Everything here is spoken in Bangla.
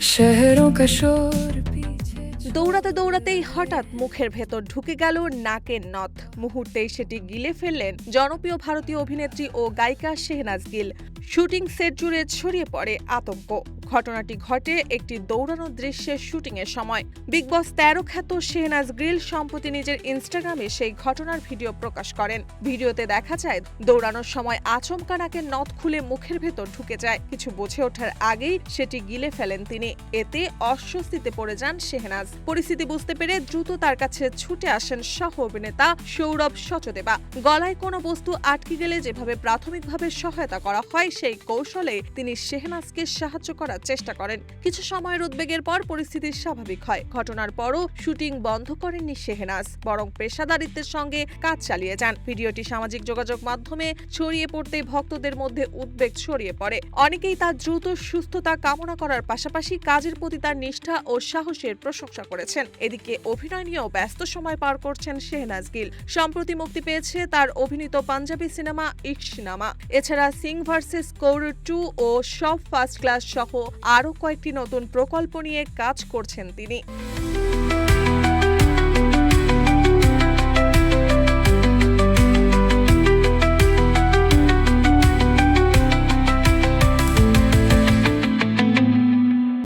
शहरों का शोर पीछे দৌড়াতে দৌড়াতেই হঠাৎ মুখের ভেতর ঢুকে গেল নাকের নথ। মুহূর্তেই সেটি গিলে ফেললেন জনপ্রিয় ভারতীয় অভিনেত্রী ও গায়িকা শেহনাজ গিল। শুটিং সেট জুড়ে ছড়িয়ে পড়ে আতঙ্ক। ঘটনাটি ঘটে একটি দৌড়ানোর দৃশ্যের শুটিংয়ের সময়। বিগ বস ১৩ খ্যাত শেহনাজ গিল সম্প্রতি নিজের ইনস্টাগ্রামে সেই ঘটনার ভিডিও প্রকাশ করেন। ভিডিওতে দেখা যায় দৌড়ানোর সময় আচমকা নাকের নথ খুলে মুখের ভেতর ঢুকে যায়। কিছু বুঝে ওঠার আগেই সেটি গিলে ফেলেন তিনি। এতে অস্বস্তিতে পড়ে যান শেহনাজ। পরিস্থিতি বুঝতে পেরে দ্রুত তার কাছে ছুটে আসেন সহ অভিনেতা সৌরভ সচদেবা। গলায় কোনো বস্তু আটকে গেলে যেভাবে প্রাথমিকভাবে সহায়তা করা হয় সেই কৌশলে তিনি শেহনাজকে সাহায্য করার চেষ্টা করেন। কিছু সময়ের উদ্বেগের পর পরিস্থিতি স্বাভাবিক হয়। ঘটনার পরও শুটিং বন্ধ করেননি শেহনাজ, বরং পেশাদারিত্বের সঙ্গে কাজ চালিয়ে যান। ভিডিওটি সামাজিক যোগাযোগ মাধ্যমে ছড়িয়ে পড়তেই ভক্তদের মধ্যে উদ্বেগ ছড়িয়ে পড়ে। অনেকেই তার দ্রুত সুস্থতা কামনা করার পাশাপাশি কাজের প্রতি তার নিষ্ঠা ও সাহসের প্রশংসা করেছেন। এদিকে অভিনয় নিয়েও ব্যস্ত সময় পার করছেন শেহনাজ গিল। সম্প্রতি মুক্তি পেয়েছে তার অভিনীত পাঞ্জাবি সিনেমা ইশনামা। এছাড়া সিং ভার্সেস কৌর 2 ও সব ফার্স্ট ক্লাস সহ আরও কয়েকটি নতুন প্রকল্প নিয়ে কাজ করছেন তিনি।